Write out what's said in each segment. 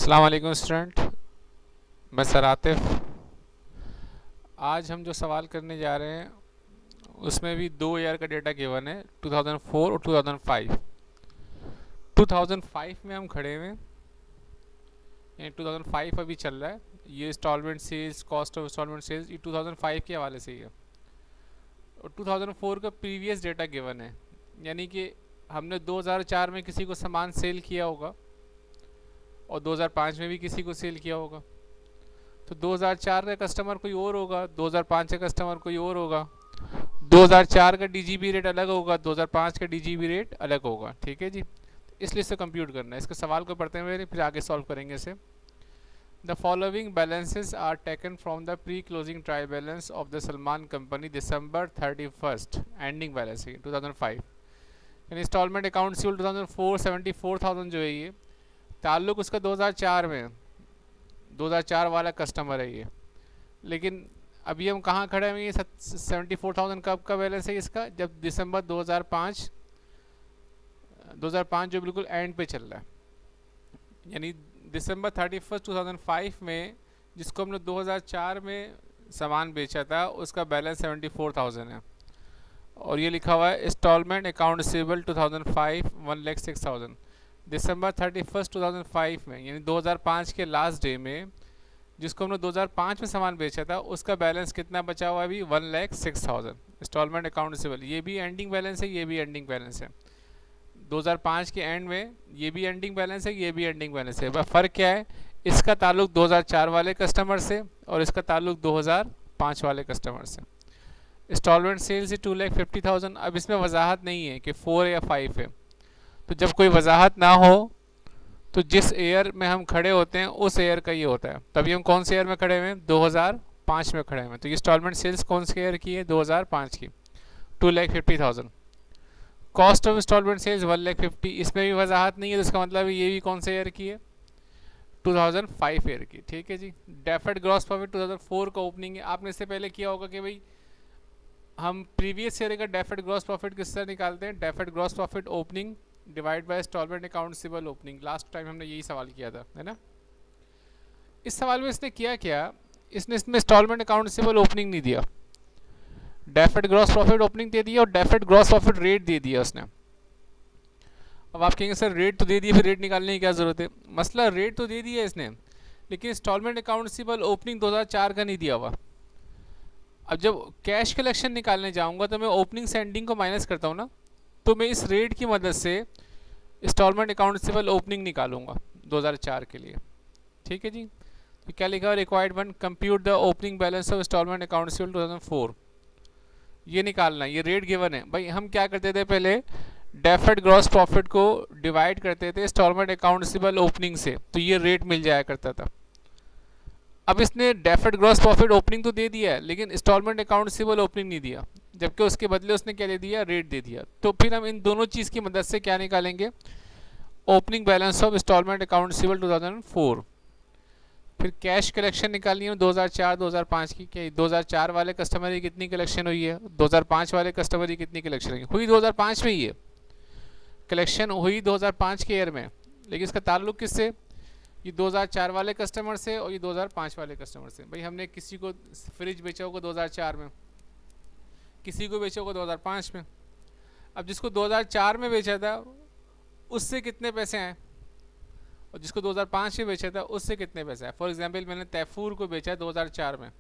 अस्सलाम वालेकुम स्टूडेंट। मैं सर आतिफ। आज हम जो सवाल करने जा रहे हैं उसमें भी 2 ईयर का डेटा गिवन है, 2004 और 2005। 2005 में हम खड़े हुए हैं, यानी 2005 अभी चल रहा है। ये instalment sales, cost of instalment sales, ये 2005 के हवाले से ही है। और 2004 का प्रीवियस डेटा गिवन है, यानी कि हमने 2004 में किसी को सामान सेल किया होगा और 2005 में भी किसी को सेल किया होगा। तो 2004 का कस्टमर कोई और होगा, 2005 का कस्टमर कोई और होगा। 2004 का डीजीबी रेट अलग होगा, 2005 का डीजीबी रेट अलग होगा। ठीक है जी, इसलिए इसे कंप्यूट करना है। इसके सवाल को पढ़ते हुए फिर आगे सॉल्व करेंगे इसे। The following balances are taken from the pre closing trial balance of the Salman company December 31st, ending balance है 2005। यानी इंस्टॉलमेंट अकाउंट सील 2004 74,000 जो है, ये ताल्लुक उसका 2004 में है, 2004 वाला कस्टमर है ये। लेकिन अभी हम कहाँ खड़े हैं, ये 74,000 कब का बैलेंस है इसका, जब दिसंबर 2005 जो बिल्कुल एंड पे चल रहा है। यानी दिसंबर 31st 2005 में जिसको हमने 2004 में सामान बेचा था उसका बैलेंस 74,000 है। और ये लिखा हुआ है इंस्टॉलमेंट अकाउंट रिसीवेबल 2005 1,06,000। दिसंबर 31st 2005 में, यानी 2005 के लास्ट डे में जिसको हमने 2005 में सामान बेचा था उसका बैलेंस कितना बचा हुआ है अभी, 1,06,000 इंस्टॉलमेंट अकाउंट रिसीवेबल। ये भी एंडिंग बैलेंस है, ये भी एंडिंग बैलेंस है। 2005 के एंड में ये भी एंडिंग बैलेंस है, ये भी एंडिंग बैलेंस है। बस फ़र्क क्या है, इसका ताल्लुक 2004 वाले कस्टमर से और इसका ताल्लुक 2005 वाले कस्टमर से। Instalment sales 2,50,000। अब इसमें वजाहत नहीं है कि 4 या 5 है, तो जब कोई वजाहत ना हो तो जिस एयर में हम खड़े होते हैं उस एयर का ये होता है। तभी हम कौन से एयर में खड़े हुए हैं, 2005 में खड़े हुए हैं। तो ये इंस्टॉलमेंट सेल्स कौन से एयर की है, 2005 की, 2,50,000। कॉस्ट ऑफ इंस्टॉलमेंट सेल्स 1,50,000, इसमें भी वजाहत नहीं है, तो इसका मतलब ये भी कौन से ईयर की है, 2005 ईयर की। ठीक है जी। डेफर्ड ग्रॉस प्रॉफिट 2004 का ओपनिंग है। आपने इससे पहले किया होगा कि भाई हम प्रीवियस ईयर का डेफर्ड ग्रॉस प्रॉफिट किस तरह निकालते हैं, deferred gross profit opening divide by instalment account receivable opening. Last time हमने यही सवाल किया था, है ना। इस सवाल में इसने किया क्या, इसने इसमें इंस्टॉलमेंट अकाउंट रिसीवेबल ओपनिंग नहीं दिया, डेफर्ड ग्रॉस प्रॉफिट ओपनिंग दे दिया और डेफर्ड ग्रॉस प्रॉफिट रेट दे दिया उसने। अब आप कहेंगे सर रेट तो दे दिया, फिर रेट निकालने की क्या ज़रूरत है। मसला रेट तो दे दिया इसने, लेकिन इंस्टॉलमेंट अकाउंट रिसीवेबल ओपनिंग 2004 का नहीं दिया हुआ। अब जब कैश कलेक्शन निकालने जाऊंगा तो मैं ओपनिंग से एंडिंग को माइनस करता हूँ ना, तो मैं इस रेट की मदद से इंस्टॉलमेंट अकाउंट रिसीवेबल ओपनिंग निकालूंगा 2004 के लिए। ठीक है जी। तो क्या लिखा है, required one compute the opening balance of instalment account receivable 2004। ये निकालना, ये रेट गिवन है भाई। हम क्या करते थे पहले, डेफर्ड ग्रॉस प्रॉफिट को डिवाइड करते थे इंस्टॉलमेंट अकाउंट रिसीवेबल ओपनिंग से, तो ये रेट मिल जाया करता था। अब इसने डेफर्ड ग्रॉस प्रॉफिट ओपनिंग तो दे दिया है, लेकिन इंस्टॉलमेंट अकाउंट रिसीवेबल ओपनिंग नहीं दिया, जबकि उसके बदले उसने क्या दे दिया, रेट दे दिया। तो फिर हम इन दोनों चीज़ की मदद से क्या निकालेंगे, opening balance of instalment account receivable 2004। फिर कैश कलेक्शन निकालनी है 2004 2005 की। क्या 2004 वाले कस्टमर की कितनी कलेक्शन हुई है, 2005 वाले कस्टमर की कितनी कलेक्शन हुई, 2005 में ही है कलेक्शन हुई 2005 के ईयर में, लेकिन इसका ताल्लुक किससे, ये 2004 वाले कस्टमर से और ये 2005 वाले कस्टमर से। भाई हमने किसी को फ्रिज बेचा होगा 2004 में, किसी को बेचा होगा 2005 में। अब जिसको 2004 में बेचा था उससे कितने पैसे आए, और जिसको 2005 में बेचा था उससे कितने पैसे आए। फॉर एग्जांपल मैंने तैफूर को बेचा 2004 में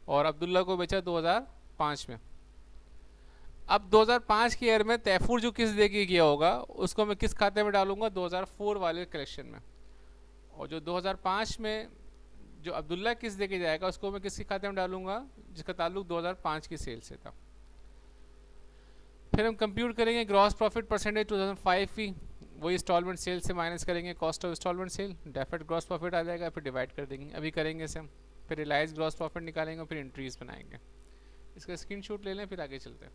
और अब्दुल्ला को बेचा 2005 में। अब 2005 के ईयर में तैफूर जो किस दे के किया होगा उसको मैं किस खाते में डालूंगा, 2004 वाले कलेक्शन में। और जो 2005 में जो अब्दुल्ला किस दे के जाएगा उसको मैं किसके खाते में डालूंगा, जिसका ताल्लुक 2005 की सेल से था। फिर हम कंप्यूट करेंगे ग्रॉस प्रॉफिट परसेंटेज 2005 की, वही इंस्टॉलमेंट सेल से माइनस करेंगे cost of instalment sale, deferred gross profit आ जाएगा, फिर डिवाइड कर देंगे। अभी करेंगे इसे हम, फिर रियलाइज ग्रॉस प्रॉफिट निकालेंगे, फिर एंट्रीज बनाएंगे। इसका स्क्रीनशॉट ले लें, फिर आगे चलते हैं।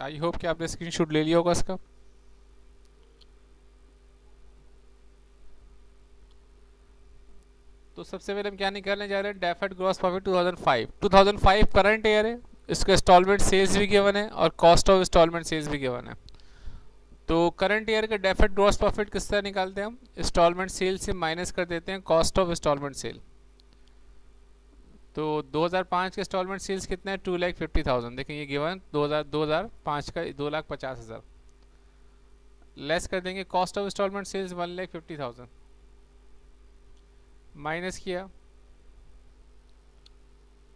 आई होप कि आपने स्क्रीनशॉट ले लिया होगा इसका। तो सबसे पहले हम क्या निकालने जा रहे हैं, deferred gross profit 2005। 2005 current year है, इसका इंस्टॉलमेंट सेल्स भी गिवन है और कॉस्ट ऑफ इंस्टॉलमेंट सेल्स भी गिवन है। तो करंट ईयर का डेफर्ड ग्रॉस प्रॉफिट किस तरह निकालते हैं हम, इंस्टॉलमेंट सेल से माइनस कर देते हैं कॉस्ट ऑफ इंस्टॉलमेंट सेल। तो 2005 के इंस्टॉलमेंट सेल्स कितना है, 2,50,000। देखिए ये गिवन 2005 का 2,50,000 लेस कर देंगे cost of instalment sales 1,50,000 minus किया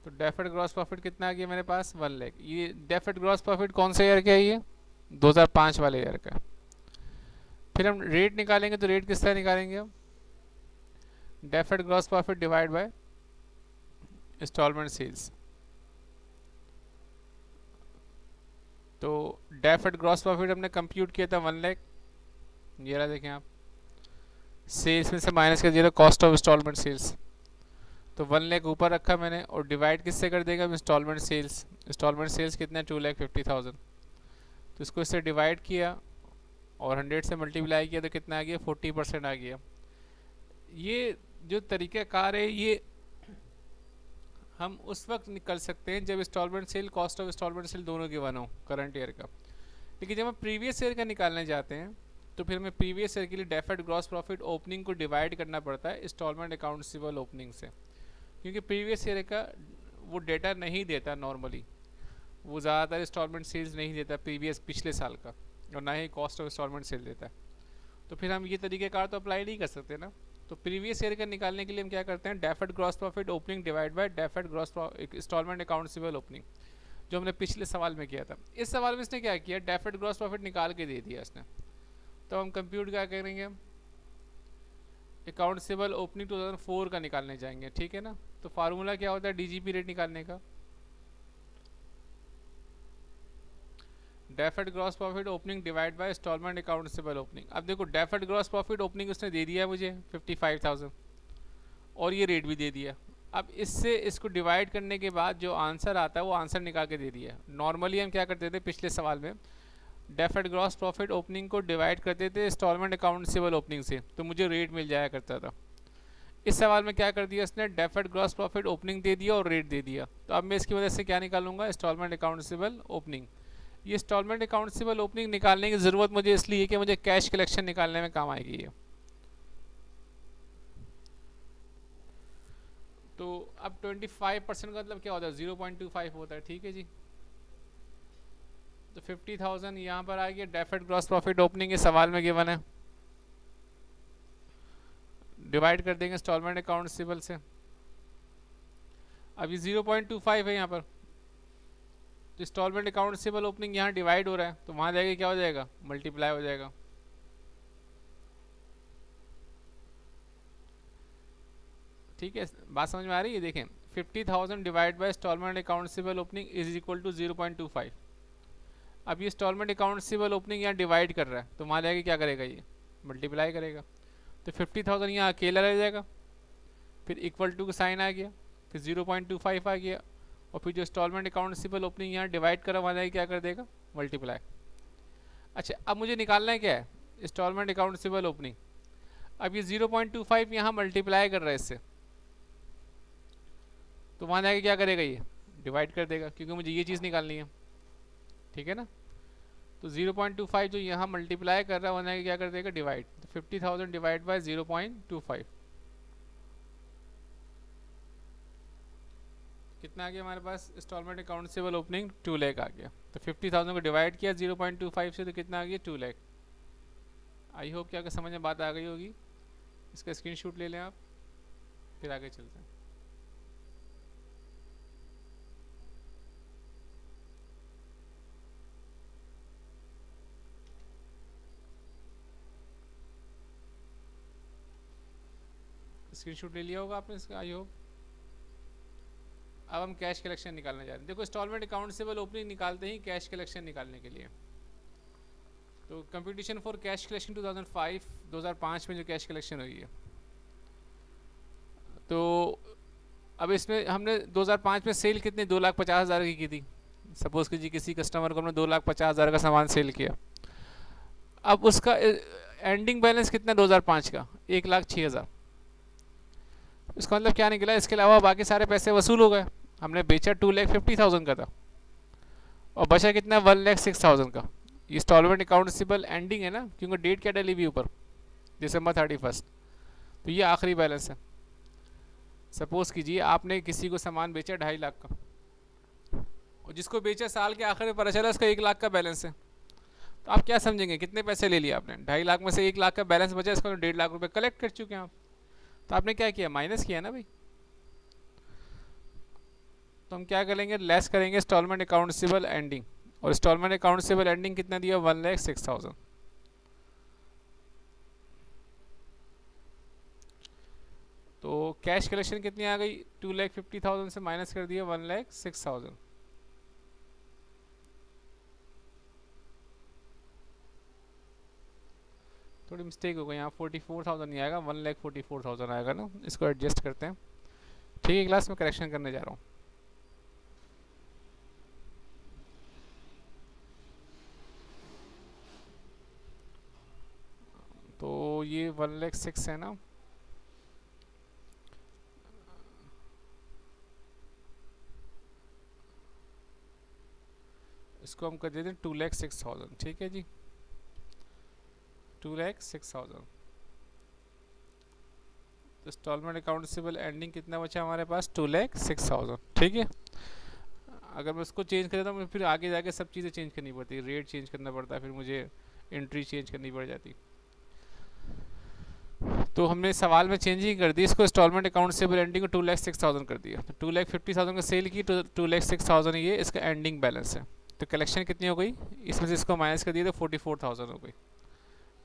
तो डेफर्ड ग्रॉस प्रॉफिट कितना आ गया मेरे पास 1 लाख। ये डेफर्ड ग्रॉस प्रॉफिट कौन से ईयर का है, ये 2005 वाले ईयर का। फिर हम रेट निकालेंगे तो रेट किस तरह निकालेंगे हम, deferred gross profit divide by instalment sales. तो डेफर्ड ग्रॉस प्रॉफिट हमने कंप्यूट किया था 1 लाख, ये रहा देखें आप, सेल्स में से माइनस कर दिया कॉस्ट ऑफ इंस्टॉलमेंट सेल्स। तो 1 लाख ऊपर रखा मैंने और डिवाइड किससे कर देगा इंस्टॉलमेंट सेल्स। इंस्टॉलमेंट सेल्स कितना है 2,50,000। तो इसको इससे डिवाइड किया और 100 से मल्टीप्लाई किया तो कितना आ गया 40% आ गया। ये जो तरीक़ाकार है ये हम उस वक्त निकल सकते हैं जब instalment sale cost of instalment sale दोनों गिवन हो करंट ईयर का। लेकिन जब हम प्रीवियस ईयर का निकालने जाते हैं तो फिर हमें प्रीवियस ईयर के लिए डेफर्ड ग्रॉस प्रॉफिट ओपनिंग को डिवाइड करना पड़ता है इंस्टॉलमेंट अकाउंट रिसीवेबल ओपनिंग से, क्योंकि प्रीवियस ईयर का वो डेटा नहीं देता नॉर्मली, वो ज़्यादातर इंस्टॉलमेंट सेल्स नहीं देता प्रीवियस पिछले साल का, और ना ही कॉस्ट ऑफ इंस्टॉलमेंट सेल देता है। तो फिर हम ये तरीक़ेकार तो अप्लाई नहीं कर सकते ना। तो प्रीवियस ईयर का निकालने के लिए हम क्या करते हैं, deferred gross profit opening divide by deferred gross instalment account receivable opening, जो हमने पिछले सवाल में किया था। इस सवाल में इसने क्या किया, डेफर्ड ग्रॉस प्रॉफिट निकाल के दे दिया इसने। तो हम कंप्यूट क्या करेंगे, अकाउंट रिसीवेबल ओपनिंग 2004 का निकालने जाएंगे, ठीक है ना। तो फार्मूला क्या होता है डीजीपी रेट निकालने का, deferred gross profit opening divide by instalment account receivable opening. अब देखो डेफर्ड ग्रॉस प्रॉफिट ओपनिंग उसने दे दिया है मुझे 55,000 और ये रेट भी दे दिया। अब इससे इसको डिवाइड करने के बाद जो आंसर आता है वो आंसर निकाल के दे दिया। नॉर्मली हम क्या करते थे पिछले सवाल में, डेफर्ड ग्रॉस प्रॉफिट ओपनिंग को डिवाइड करते थे इंस्टॉलमेंट अकाउंट रिसीवेबल ओपनिंग से, तो मुझे रेट मिल जाया करता था। इस सवाल में क्या कर दिया इसने, डेफर्ड ग्रॉस प्रॉफिट ओपनिंग दे दिया और रेट दे दिया। तो अब मैं इसकी वजह से क्या निकालूंगा, इंस्टॉलमेंट अकाउंट रिसीवेबल ओपनिंग। ये इंस्टॉलमेंट अकाउंट रिसीवेबल ओपनिंग निकालने की ज़रूरत मुझे इसलिए है कि मुझे कैश कलेक्शन निकालने में काम आएगी ये। तो अब 25% का मतलब क्या होता है, 0.25 होता है, ठीक है जी। तो 50,000 यहाँ पर आ गया, डेफर्ड ग्रॉस प्रॉफिट ओपनिंग इस सवाल में गिवन है, डिवाइड कर देंगे इंस्टॉलमेंट अकाउंट रिसीवेबल से। अब ये 0.25 है यहाँ पर, तो इंस्टॉलमेंट अकाउंट रिसीवेबल ओपनिंग यहाँ डिवाइड हो रहा है, तो वहाँ जाएगा क्या हो जाएगा, मल्टीप्लाई हो जाएगा। ठीक है, बात समझ में आ रही है। देखें 50,000 divide by instalment account receivable opening is equal to 0.25। अब ये इंस्टॉलमेंट अकाउंट रिसीवेबल ओपनिंग यहाँ डिवाइड कर रहा है, तो वहाँ जाएगा क्या करेगा, ये मल्टीप्लाई करेगा। तो 50,000 यहाँ अकेला रह जाएगा, फिर इक्वल टू का साइन आ गया, फिर 0.25 आ गया, और फिर जो इंस्टॉलमेंट अकाउंट रिसीवेबल ओपनिंग यहाँ डिवाइड करा वहाँ जाएगा क्या कर देगा, मल्टीप्लाई। अच्छा अब मुझे निकालना है क्या है, इंस्टॉलमेंट अकाउंट रिसीवेबल ओपनिंग। अब ये 0.25 यहाँ मल्टीप्लाई कर रहा है इससे, तो वहाँ जाके क्या करेगा, ये डिवाइड कर देगा, क्योंकि मुझे ये चीज़ निकालनी है, ठीक है ना। तो 0.25 जो यहाँ मल्टीप्लाई कर रहा है वहाँ जाके क्या कर देगा, डिवाइड। तो 50,000 डिवाइड बाय 0.25 कितना आ गया हमारे पास, instalment account receivable opening 2 lakh आ गया। तो 50,000 को डिवाइड किया 0.25 से, तो कितना आ गया 2 लाख। आई होप कि आपको समझ में बात आ गई होगी। इसका स्क्रीनशॉट ले लें आप, फिर आगे चलते हैं। स्क्रीनशॉट ले लिया होगा आपने इसका, आई होप। अब हम कैश कलेक्शन निकालने जा रहे हैं। देखो इंस्टॉलमेंट अकाउंट रिसीवेबल ओपनिंग निकालते ही कैश कलेक्शन निकालने के लिए, तो कंपटीशन फॉर कैश कलेक्शन 2005 में जो कैश कलेक्शन हुई है, तो अब इसमें हमने 2005 में सेल कितनी 2,50,000 की थी। सपोज कि जी किसी कस्टमर को हमने 2,50,000 का सामान सेल किया। अब उसका एंडिंग बैलेंस कितना 2005 का, 1,06,000। इसका मतलब क्या निकला, इसके अलावा बाकी सारे पैसे वसूल हो गए। हमने बेचा 2,50,000 का था, और बचा कितना 1,06,000 का। ये इंस्टॉलमेंट अकाउंट रिसीवेबल एंडिंग है ना, क्योंकि डेट क्या डली हुई ऊपर, December 31, तो ये आखिरी बैलेंस है। सपोज कीजिए आपने किसी को सामान बेचा 2.5 लाख का, और जिसको बेचा साल के आखिर में पता चला उसका 1 लाख का बैलेंस है, तो आप क्या समझेंगे कितने पैसे ले लिए आपने? 2.5 लाख में से 1 लाख का बैलेंस बचा, इसका 1.5 लाख रुपए कलेक्ट कर चुके हैं आप। तो आपने क्या किया? माइनस किया ना भाई। तो हम क्या करेंगे? लेस करेंगे इंस्टॉलमेंट अकाउंट रिसीवेबल एंडिंग, और इंस्टॉलमेंट अकाउंट रिसीवेबल एंडिंग कितना दिया? 1,06,000। तो कैश कलेक्शन कितनी आ गई? 2,50,000 से माइनस कर दिया 1,06,000। थोड़ी मिस्टेक हो गई यहाँ, 44,000 नहीं आएगा, 1,44,000 आएगा ना। इसको एडजस्ट करते हैं, ठीक है। क्लास में करेक्शन करने जा रहा हूँ। तो ये 1,06,000 है ना, इसको हम कर देते हैं 2,06,000, ठीक है जी। 2,06,000। तो इंस्टॉलमेंट अकाउंट रिसीवेबल एंडिंग कितना बचा हमारे पास? 2,06,000, ठीक है। अगर मैं उसको चेंज करें तो फिर आगे जाके सब चीज़ें चेंज करनी पड़ती है, रेट चेंज करना पड़ता है, फिर मुझे एंट्री चेंज करनी पड़ जाती। तो हमने सवाल में चेंज ही कर दी इसको, इंस्टॉलमेंट अकाउंट रिसीवेबल एंडिंग को 2,06,000 कर दिया। तो 2,50,000 का सेल की, तो 2,06,000 ये इसका एंडिंग बैलेंस है। तो कलेक्शन कितनी हो गई? इसमें से इसको माइनस कर दिया तो 44,000 हो गई।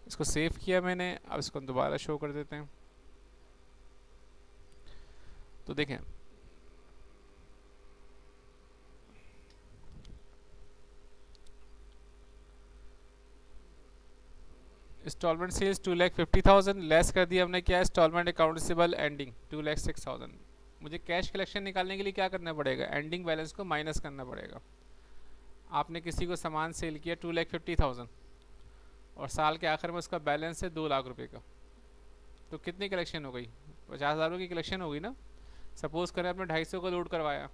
इसको सेव किया मैंने, अब इसको दोबारा शो कर देते हैं। तो देखें, इंस्टॉलमेंट सेल्स 2,50,000, लेस कर दिया हमने क्या? Instalment account receivable ending 2,06,000। मुझे कैश कलेक्शन निकालने के लिए क्या करना पड़ेगा? एंडिंग बैलेंस को माइनस करना पड़ेगा। आपने किसी को सामान सेल किया 2,50,000, और साल के आखिर में उसका बैलेंस है 2 लाख रुपए का, तो कितनी कलेक्शन हो गई? 50,000 की कलेक्शन हो गई ना। सपोज करें आपने 250 का लोड करवाया,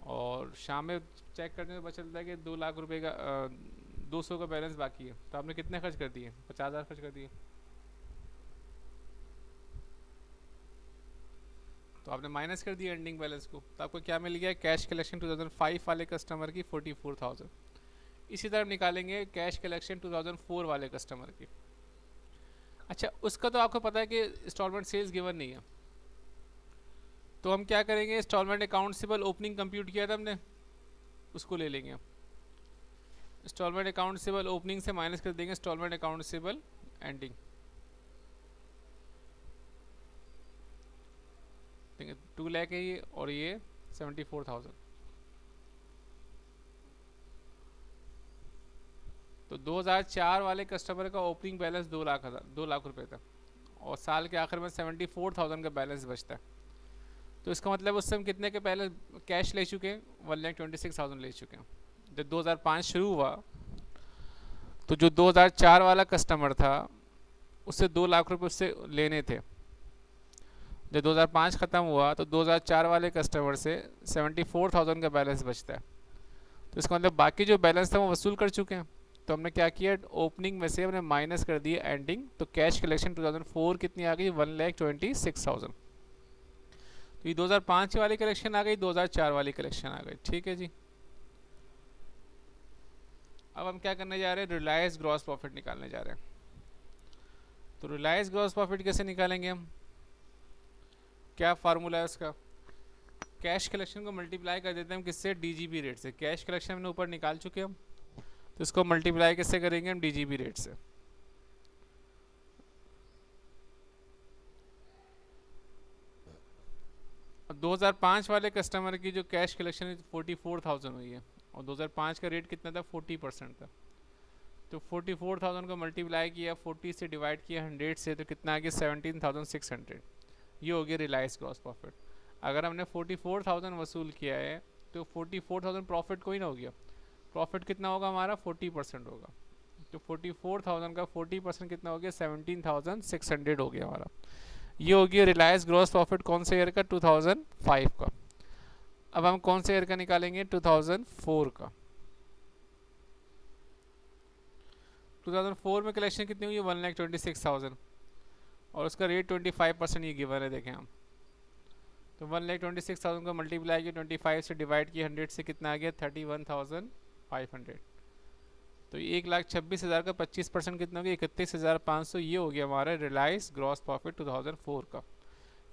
और शाम में चेक करने में पता चलता है कि 2 लाख रुपए का 200 का बैलेंस बाकी है, तो आपने कितने खर्च कर दिए? 50,000 खर्च कर दिए। तो आपने माइनस कर दिया एंडिंग बैलेंस को, तो आपको क्या मिल गया? कैश कलेक्शन 2005 वाले कस्टमर की 44,000। इसी तरह निकालेंगे कैश कलेक्शन 2004 वाले कस्टमर की। अच्छा, उसका तो आपको पता है कि इंस्टॉलमेंट सेल्स गिवन नहीं है, तो हम क्या करेंगे? Instalment account receivable opening compute किया था हमने, उसको ले लेंगे। इंस्टॉलमेंट अकाउंट रिसीवेबल ओपनिंग से माइनस कर देंगे instalment account receivable ending. 2 lakh है ये, और ये 74,000। तो 2004 वाले कस्टमर का ओपनिंग बैलेंस 2 लाख रुपए था, और साल के आखिर में 74,000 का बैलेंस बचता है। तो इसका मतलब उस समय कितने के पहले कैश ले चुके हैं? 1,26,000 ले चुके हैं। जब 2005 शुरू हुआ, तो जो 2004 वाला कस्टमर था उससे 2 लाख रुपए उससे लेने थे। जब 2005 ख़त्म हुआ तो 2004 वाले कस्टमर से 74,000 का बैलेंस बचता है। तो इसका मतलब बाकी जो बैलेंस था वो वसूल कर चुके हैं। तो हमने क्या किया? ओपनिंग में से हमने माइनस कर दिया एंडिंग, तो कैश कलेक्शन 2004 कितनी आ गई? 1,26,000। तो ये 2005 वाली कलेक्शन आ गई, 2004 वाली कलेक्शन आ गई, ठीक है जी। अब हम क्या करने जा रहे हैं? रिलायंस ग्रॉस प्रॉफिट निकालने जा रहे हैं। तो रिलायंस ग्रॉस प्रॉफिट कैसे निकालेंगे हम? क्या फार्मूला है उसका? कैश कलेक्शन को मल्टीप्लाई कर देते हैं हम किससे? डीजीबी रेट से। कैश कलेक्शन हमने ऊपर निकाल चुके हम, तो इसको मल्टीप्लाई किससे करेंगे हम? डीजीबी रेट से। और 2005 वाले कस्टमर की जो कैश कलेक्शन 44,000 हुई है, और 2005 का रेट कितना था? 40% था। तो 44,000 को मल्टीप्लाई किया 40 से, डिवाइड किया 100 से, तो कितना आ गया? 17,600। ये हो गया रिलायंस ग्रॉस प्रॉफिट। अगर हमने 44,000 वसूल किया है, तो 44,000 प्रॉफिट कोई ना हो गया। प्रॉफिट कितना होगा हमारा? 40% होगा। तो 44,000 का 40% कितना हो गया? 17,600 हो गया हमारा। ये हो गया रिलायंस ग्रॉस प्रॉफिट कौन से ईयर का? 2005 का। अब हम कौन से ईयर का निकालेंगे? 2004 का। 2004 में कलेक्शन कितनी हुई है? 1,26,000 और उसका रेट 25% ये गिवन है, देखें हम। तो 1,26,000 को मल्टीप्लाई किया 25 से, डिवाइड किया 100 से, कितना आ गया? 31,500। तो 1,26,000 का 25% कितना हो गया? 31,500। ये हो गया हमारा रिलायंस ग्रॉस प्रॉफिट 2004 का।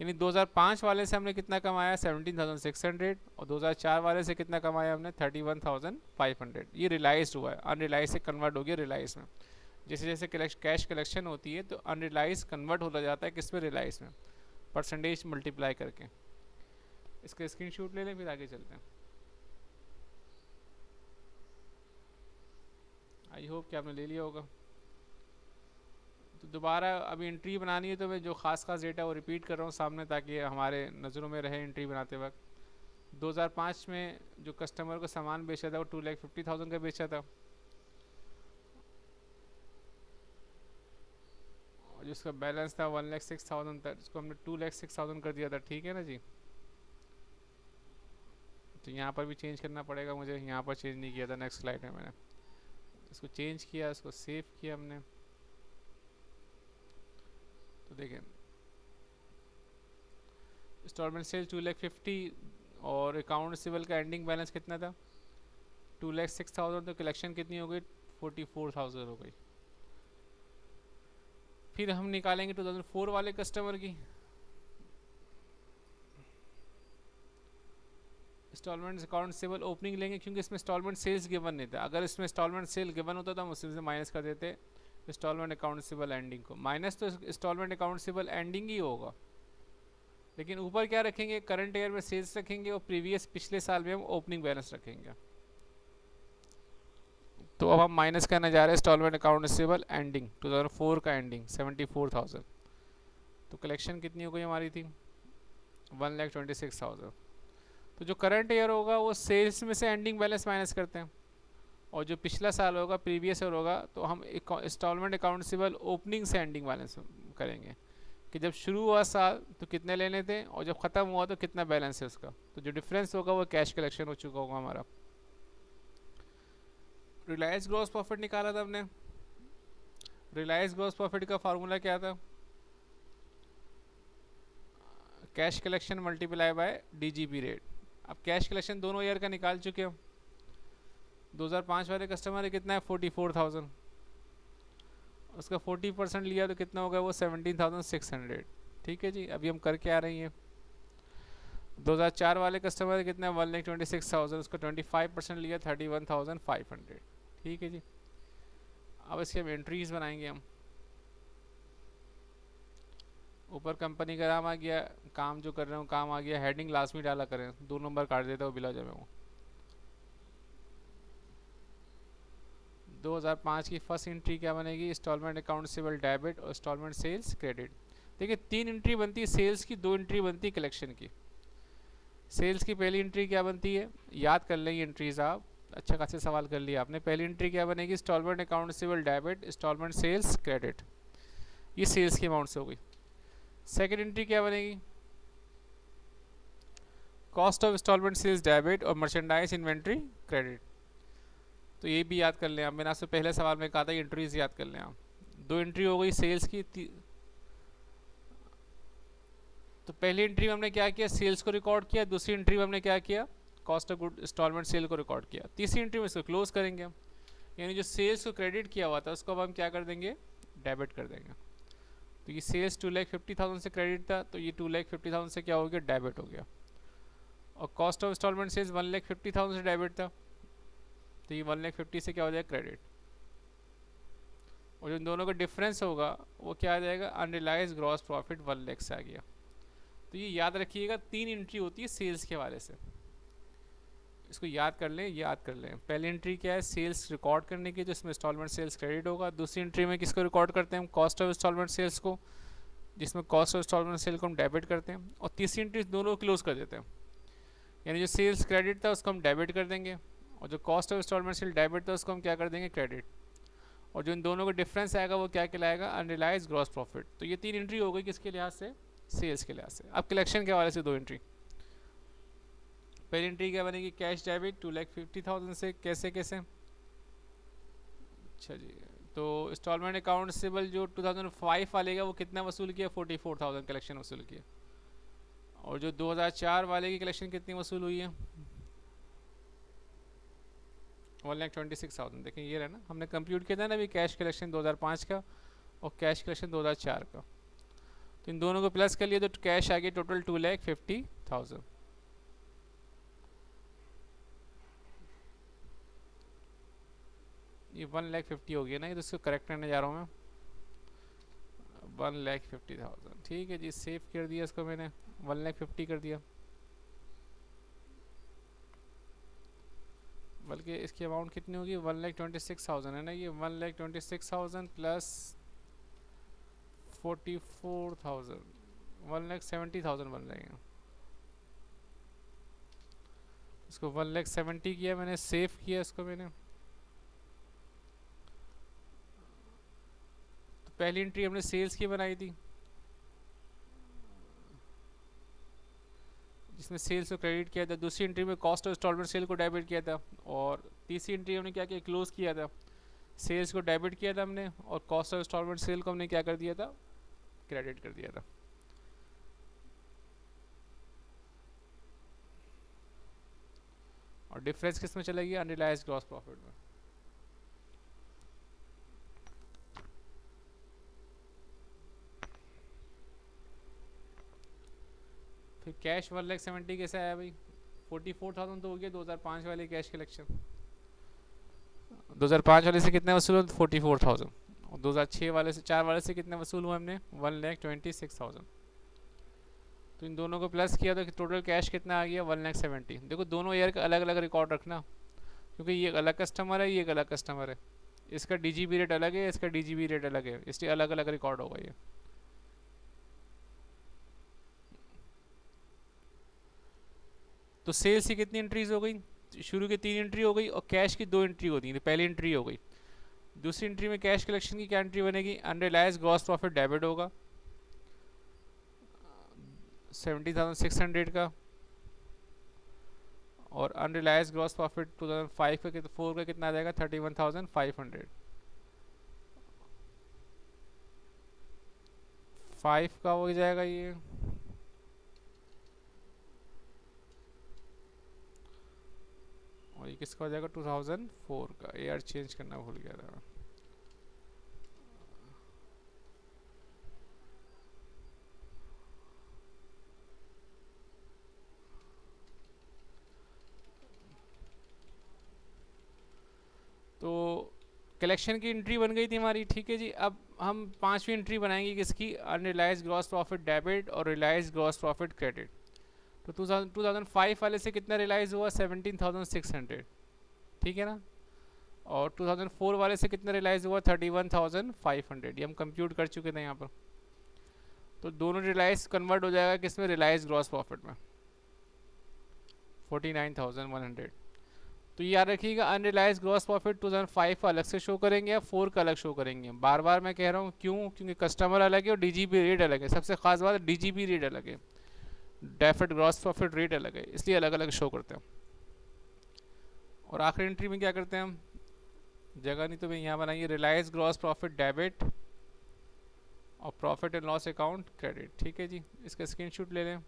यानी 2005 वाले से हमने कितना कमाया? 17,600। और 2004 वाले से कितना कमाया हमने? 31,500। ये रिलाइज हुआ है, अनरिलाइज से कन्वर्ट हो गया रिलाइज में। जैसे जैसे कैश कलेक्शन होती है तो अनरिलाइज कन्वर्ट होता जाता है किस में? रिलाइज में, परसेंटेज मल्टीप्लाई करके। इसका स्क्रीनशॉट ले लें, फिर आगे चलते हैं। आई होप कि आपने ले लिया होगा। तो दोबारा अभी एंट्री बनानी है तो मैं जो खास डेटा वो रिपीट कर रहा हूँ सामने, ताकि हमारे नज़रों में रहे एंट्री बनाते वक्त। 2005 में जो कस्टमर को सामान बेचा था वो 2,50,000 का बेचा था, और जिसका बैलेंस था 1,06,000 था, जिसको हमने 2,06,000 कर दिया था। ठीक है ना जी? तो यहाँ पर भी चेंज करना पड़ेगा मुझे, यहाँ पर चेंज नहीं किया था नेक्स्ट स्लाइड में मैंने। इसको चेंज किया, इसको सेव किया हमने। तो देखें, इंस्टॉलमेंट सेल 2,50,000 और अकाउंट रिसीवेबल का एंडिंग बैलेंस कितना था? 2,06,000। तो कलेक्शन कितनी हो गई? 44,000 हो गई। फिर हम निकालेंगे 2004 वाले कस्टमर की इंस्टॉलमेंट अकाउंट रिसीवेबल ओपनिंग लेंगे, क्योंकि इसमें इंस्टॉलमेंट सेल्स गिवन नहीं था। अगर इसमें इंस्टॉलमेंट सेल गिवन होता तो हम उसी से माइनस कर देते इंस्टॉलमेंट अकाउंट रिसीवेबल एंडिंग को। माइनस तो इंस्टॉलमेंट अकाउंट रिसीवेबल एंडिंग ही होगा, लेकिन ऊपर क्या रखेंगे? करंट ईयर में सेल्स रखेंगे, और प्रीवियस पिछले साल में हम ओपनिंग बैलेंस रखेंगे। तो अब हम माइनस करने जा रहे हैं इंस्टॉलमेंट अकाउंट रिसीवेबल एंडिंग 2004 का एंडिंग 74,000। तो कलेक्शन कितनी हो गई हमारी थी? 1,26,000। तो जो करंट ईयर होगा वो सेल्स में से एंडिंग बैलेंस माइनस करते हैं, और जो पिछला साल होगा, प्रीवियस ईयर होगा, तो हम इंस्टॉलमेंट अकाउंट रिसीवेबल ओपनिंग से एंडिंग बैलेंस करेंगे कि जब शुरू हुआ साल तो कितने लेने थे, और जब ख़त्म हुआ तो कितना बैलेंस है उसका। तो जो डिफरेंस होगा वो कैश कलेक्शन हो चुका होगा हमारा। रिलायंस ग्रॉस प्रॉफिट निकाला था हमने। रिलायंस ग्रॉस प्रॉफिट का फार्मूला क्या था? Cash collection multiply by DGP rate. अब कैश कलेक्शन दोनों ईयर का निकाल चुके हो। 2005 वाले कस्टमर है कितना है? 44,000। उसका 40% लिया तो कितना होगा वो? 17,600। ठीक है जी, अभी हम करके आ रही हैं। 2004 वाले कस्टमर कितना है? 1,26,000। उसका 25% लिया, 31,500। ठीक है जी। अब इसके हम एंट्रीज बनाएंगे हम। ऊपर कंपनी का नाम आ गया, काम जो कर रहे हो काम आ गया, हेडिंग लास्ट में डाला करें, 2 नंबर काट देता हूँ बिला जमे वो। 2005 की फर्स्ट एंट्री क्या बनेगी? इंस्टॉलमेंट अकाउंट रिसीवेबल डेबिट और इंस्टॉलमेंट सेल्स क्रेडिट। देखिए 3 एंट्री बनती है सेल्स की, 2 एंट्री बनती है कलेक्शन की। सेल्स की पहली एंट्री क्या बनती है? याद कर लें ये एंट्रीज आप, अच्छा खासे सवाल कर लिया आपने। पहली एंट्री क्या बनेगी? Instalment account receivable debit, instalment sales credit. ये सेल्स की अमाउंट से हो गई। सेकेंड एंट्री क्या बनेगी? Cost of instalment sales debit और मर्चेंडाइज इन्वेंट्री क्रेडिट। तो ये भी याद कर लें आप, मैंने आपसे पहले सवाल में कहा था एंट्रीज याद कर लें आप। 2 एंट्री हो गई सेल्स की। तो पहली एंट्री में हमने क्या किया? सेल्स को रिकॉर्ड किया। दूसरी एंट्री में हमने क्या किया? Cost of good instalment sale को रिकॉर्ड किया। तीसरी एंट्री में इसको क्लोज करेंगे हम, यानी जो सेल्स को क्रेडिट किया हुआ था उसको अब हम क्या कर देंगे? डेबिट कर देंगे। तो ये सेल्स 2,50,000 से क्रेडिट था, तो ये 2,50,000 से क्या हो गया? डेबिट हो गया। और कॉस्ट ऑफ इंस्टॉलमेंट सेल्स 1,50,000 से डेबिट था, तो ये 1,50,000 से क्या हो जाएगा? क्रेडिट। और जो इन दोनों का डिफरेंस होगा वो क्या आ जाएगा? अनरिलाइज ग्रॉस प्रॉफिट 1 लाख से आ गया। तो ये याद रखिएगा, 3 एंट्री होती है सेल्स के हवाले से, इसको याद कर लें, याद कर लें। पहली एंट्री क्या है? सेल्स रिकॉर्ड करने की, जिसमें इंस्टॉलमेंट सेल्स क्रेडिट होगा। दूसरी एंट्री में किसको रिकॉर्ड करते हैं हम? कॉस्ट ऑफ इंस्टॉलमेंट सेल्स को, जिसमें कॉस्ट ऑफ इंस्टॉलमेंट सेल को हम डेबिट करते हैं। और तीसरी एंट्री दोनों को क्लोज कर देते हैं, यानी जो सेल्स क्रेडिट था उसको हम डेबिट कर देंगे, और जो cost of instalment sale debit था उसको हम क्या कर देंगे? क्रेडिट। और जो इन दोनों का डिफरेंस आएगा वो क्या कहलाएगा? Unrealised gross profit. तो ये 3 एंट्री हो गई किसके लिहाज से? सेल्स के लिहाज से। अब कलेक्शन के हवाले से 2 एंट्री। पहली एंट्री क्या बनेगी, कैश डेबिट 2,50,000 से, कैसे कैसे। अच्छा जी, तो इंस्टॉलमेंट अकाउंट रिसीवेबल जो 2005 वाले का वो कितना वसूल किया, 44,000 कलेक्शन वसूल किया। और जो 2004 वाले की कलेक्शन कितनी वसूल हुई है, 1,26,000। देखें ये रहा ना, हमने कंप्यूट किया था ना अभी कैश कलेक्शन 2005 का और कैश कलेक्शन 2004 का, तो इन दोनों को प्लस कर लिया तो कैश आ गया टोटल 2,50,000। ये 1,50,000 हो गया ना, ये तो इसको करेक्ट करने जा रहा हूँ मैं, 1,50,000। ठीक है जी, सेव कर दिया इसको मैंने, 1,50,000 कर दिया। बल्कि इसकी अमाउंट कितनी होगी, 1,26,000 है ना, ये 1,26,000 प्लस 44,000, 1,70,000 बन जाएगा। इसको 1,70,000 किया मैंने, सेव किया इसको मैंने। तो पहली एंट्री हमने सेल्स की बनाई थी, जिसमें सेल्स को क्रेडिट किया था। दूसरी एंट्री में कॉस्ट ऑफ इंस्टॉलमेंट सेल को डेबिट किया था। और तीसरी एंट्री हमने क्या किया, क्लोज किया था, सेल्स को डेबिट किया था हमने और कॉस्ट ऑफ इंस्टॉलमेंट सेल को हमने क्या कर दिया था, क्रेडिट कर दिया था। और डिफरेंस किस में चलेगी, अनरियलाइज्ड ग्रॉस प्रॉफिट में। फिर कैश 1,70,000 कैसे आया भाई, 44,000 तो हो गया 2005 वाले कैश कलेक्शन। 2005 वाले से कितने वसूल हुआ, 44,000। और 2006 वाले से, 4 वाले से कितने वसूल हुआ हमने, 1,26,000। तो इन दोनों को प्लस किया तो टोटल कैश कितना आ गया, 1,70,000। देखो दोनों ईयर का अलग अलग रिकॉर्ड रखना, क्योंकि ये एक अलग कस्टमर है, ये एक अलग कस्टमर है। इसका डीजीबी रेट अलग है, इसका डीजीबी रेट अलग है, इसलिए अलग अलग रिकॉर्ड होगा ये। तो सेल्स की कितनी एंट्रीज हो गई, शुरू की 3 एंट्री हो गई और कैश की 2 एंट्री होती है, पहली एंट्री हो गई। दूसरी एंट्री में कैश कलेक्शन की क्या एंट्री बनेगी, अनरियलाइज्ड ग्रॉस प्रॉफिट डेबिट होगा 70,600 का। और अनरियलाइज्ड ग्रॉस प्रॉफिट 2005 का 4 का कितना आ जाएगा, 31,500। 5 का हो जाएगा ये, और ये किसका हो जाएगा, 2004 का। ईयर चेंज करना भूल गया था। तो कलेक्शन की एंट्री बन गई थी हमारी, ठीक है जी। अब हम पांचवी एंट्री बनाएंगे किसकी, अनरियलाइज्ड ग्रॉस प्रॉफिट डेबिट और रियलाइज्ड ग्रॉस प्रॉफिट क्रेडिट। तो 2005 वाले से कितना रियलाइज हुआ, 17,600, ठीक है ना। और 2004 वाले से कितना रियलाइज हुआ, 31,500। ये हम कंप्यूट कर चुके थे यहाँ पर। तो दोनों रियलाइज कन्वर्ट हो जाएगा किसमें, रियलाइज ग्रॉस प्रॉफिट में, 49,100। तो याद रखिएगा, अनरियलाइज ग्रॉस प्रॉफिट 2005 का अलग से शो करेंगे या 4 का अलग शो करेंगे। बार बार मैं कह रहा हूँ, क्यों, क्योंकि कस्टमर अलग है और डीजीबी रेट अलग है। सबसे खास बात, डीजीबी रेट अलग है, डेफर्ड ग्रॉस प्रॉफिट रेट अलग है, इसलिए अलग अलग शो करते हैं। और आखिरी एंट्री में क्या करते हैं हम, जगह नहीं तो मैं यहाँ बनाइए, रियलाइज ग्रॉस प्रॉफिट डेबिट और profit and loss account credit. ठीक है जी, इसका स्क्रीनशॉट ले लें।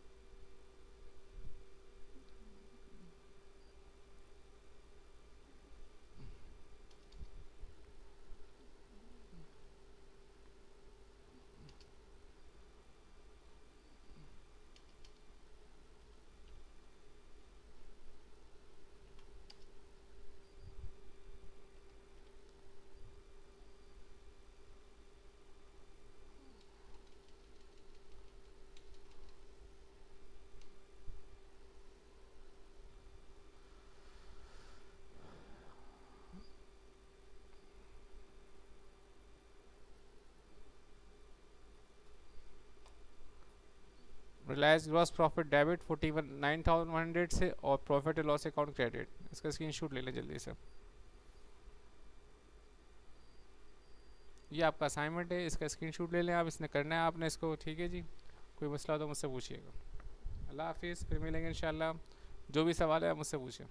रिलायंस ग्रॉस प्रॉफिट डेबिट 49,100 से और profit and loss account credit. इसका स्क्रीनशॉट ले लें जल्दी से। ये आपका असाइनमेंट है, इसका स्क्रीनशॉट ले लें आप, इसने करना है आपने इसको। ठीक है जी, कोई मसला हो तो मुझसे पूछिएगा। अल्लाह हाफिज़, फिर मिलेंगे इंशाल्लाह जो भी सवाल है आप मुझसे पूछें।